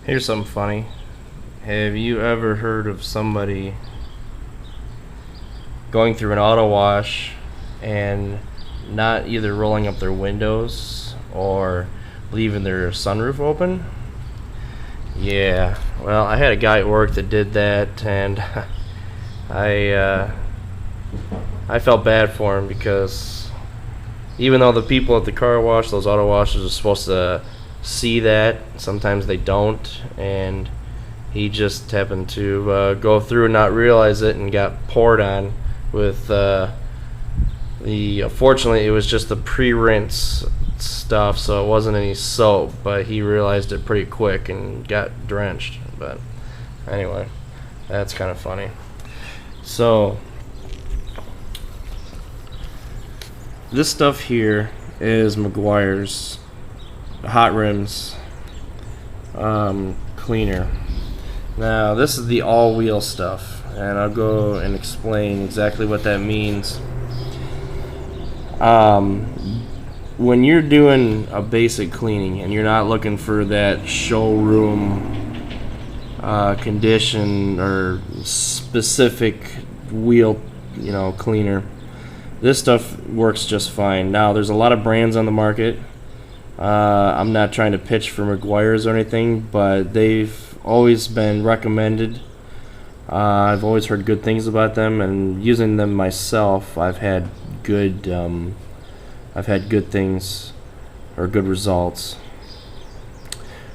Here's something funny. Have you ever heard of somebody going through an auto wash and not either rolling up their windows or leaving their sunroof open? Yeah, well, I had a guy at work that did that, and I felt bad for him because even though the people at the car wash, those auto washes, are supposed to see that, sometimes they don't, and he just happened to go through and not realize it and got poured on with fortunately it was just the pre-rinse stuff, so it wasn't any soap, but he realized it pretty quick and got drenched. But anyway, that's kind of funny. So this stuff here is Meguiars hot rims cleaner. Now this is the all-wheel stuff, and I'll go and explain exactly what that means. When you're doing a basic cleaning and you're not looking for that showroom condition or specific wheel, cleaner, this stuff works just fine. Now there's a lot of brands on the market. I'm not trying to pitch for Meguiars or anything, but they've always been recommended. I've always heard good things about them, and using them myself, I've had good things or good results.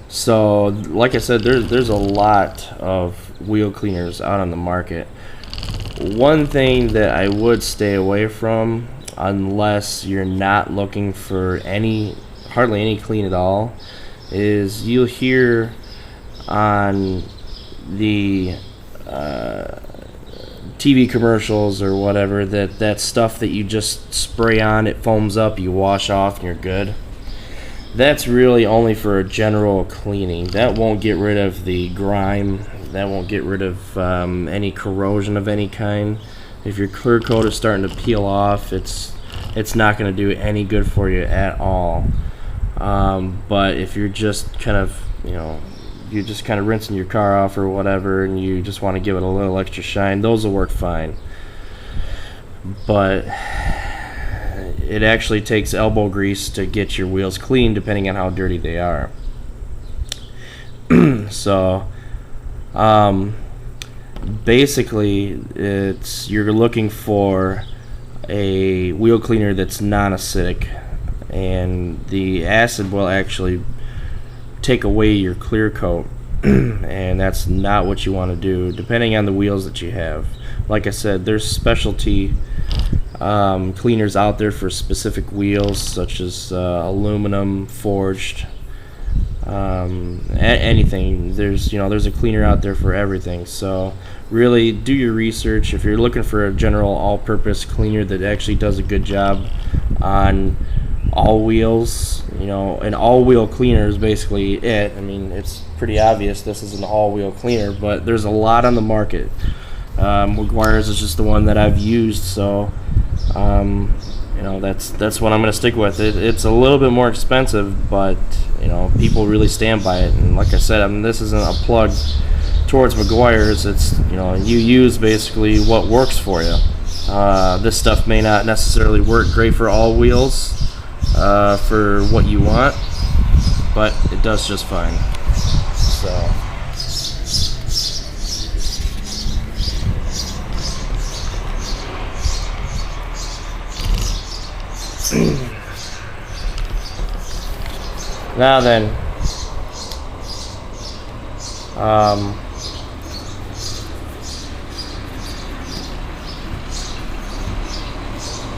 So, like I said, there's a lot of wheel cleaners out on the market. One thing that I would stay away from, unless you're not looking for hardly any clean at all, is you'll hear on the TV commercials or whatever that stuff that you just spray on, it foams up, you wash off, and you're good. That's really only for a general cleaning. That won't get rid of the grime. That won't get rid of any corrosion of any kind. If your clear coat is starting to peel off, it's not going to do any good for you at all. But if you're just kind of, you're just kind of rinsing your car off or whatever, and you just want to give it a little extra shine, those will work fine. But it actually takes elbow grease to get your wheels clean, depending on how dirty they are. So, basically, you're looking for a wheel cleaner that's non-acidic, and the acid will actually take away your clear coat, and that's not what you want to do, depending on the wheels that you have. Like I said, there's specialty cleaners out there for specific wheels, such as aluminum, forged, anything. There's a cleaner out there for everything. So really do your research. If you're looking for a general all-purpose cleaner that actually does a good job on all wheels, an all-wheel cleaner is basically it. I mean, it's pretty obvious this is an all-wheel cleaner, but there's a lot on the market. Meguiars is just the one that I've used, so that's what I'm going to stick with. It's a little bit more expensive, but people really stand by it. And like I said, this isn't a plug towards Meguiars. It's you use basically what works for you. This stuff may not necessarily work great for all wheels, for what you want, but it does just fine. So now then,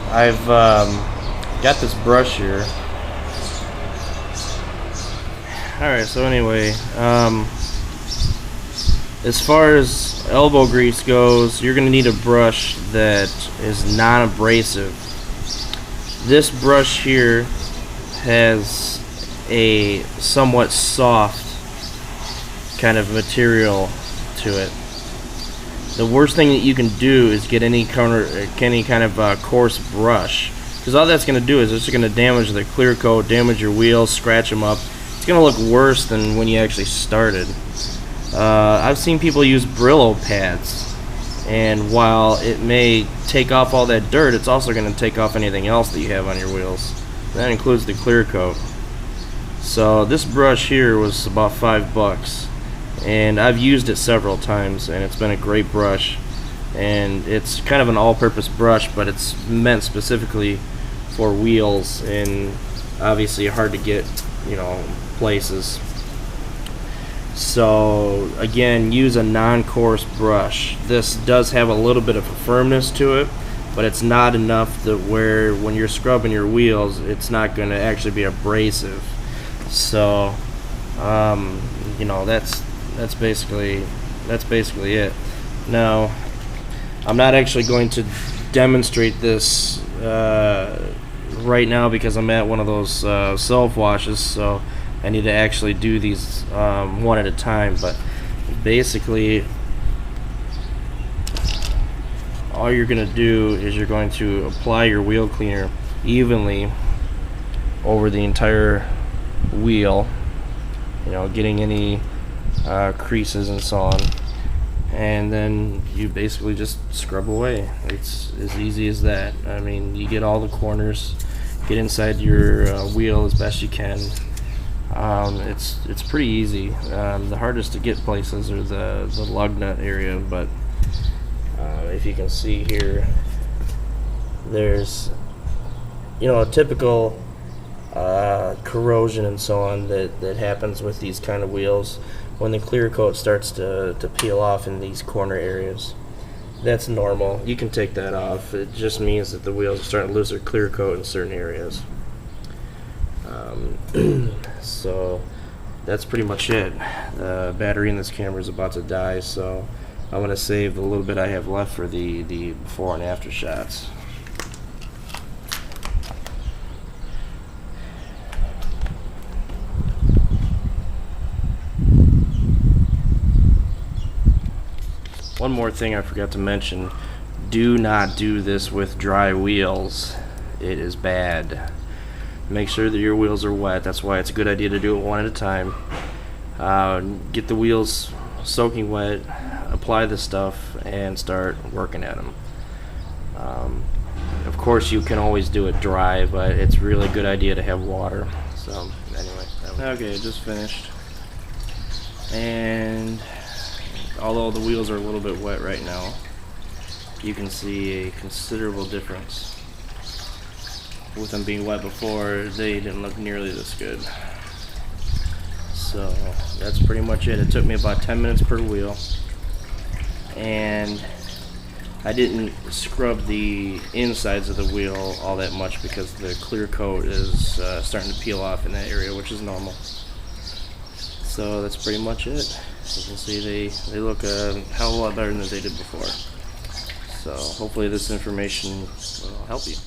I've got this brush here. Alright, so anyway, as far as elbow grease goes, you're going to need a brush that is non-abrasive. This brush here has a somewhat soft kind of material to it. The worst thing that you can do is get any kind of coarse brush, because all that's going to do is it's going to damage the clear coat, damage your wheels, scratch them up. It's gonna look worse than when you actually started. I've seen people use Brillo pads, and while it may take off all that dirt, it's also going to take off anything else that you have on your wheels. That includes the clear coat. So this brush here was about $5, and I've used it several times, and it's been a great brush. And it's kind of an all-purpose brush, but it's meant specifically for wheels, and obviously hard to get, places. So again, use a non-coarse brush. This does have a little bit of a firmness to it, but it's not enough that where when you're scrubbing your wheels, it's not going to actually be abrasive. So that's basically it. Now, I'm not actually going to demonstrate this right now because I'm at one of those self-washes, so I need to actually do these one at a time. But basically, all you're going to do is you're going to apply your wheel cleaner evenly over the entire wheel, getting any creases and so on, and then you basically just scrub away. It's as easy as that. I mean, you get all the corners, get inside your wheel as best you can. It's pretty easy. The hardest to get places are the lug nut area, but if you can see here, there's a typical corrosion and so on that happens with these kind of wheels when the clear coat starts to peel off in these corner areas. That's normal. You can take that off. It just means that the wheels are starting to lose their clear coat in certain areas. So that's pretty much it. The battery in this camera is about to die, so I'm going to save the little bit I have left for the before and after shots. One more thing I forgot to mention: do not do this with dry wheels. It is bad. Make sure that your wheels are wet. That's why it's a good idea to do it one at a time. Get the wheels soaking wet, apply the stuff, and start working at them. Of course, you can always do it dry, but it's really a good idea to have water. So anyway, okay, just finished. And although the wheels are a little bit wet right now, you can see a considerable difference. With them being wet before, they didn't look nearly this good. So that's pretty much it. It took me about 10 minutes per wheel, and I didn't scrub the insides of the wheel all that much because the clear coat is starting to peel off in that area, which is normal. So that's pretty much it. You can see they look a hell of a lot better than they did before. So hopefully this information will help you.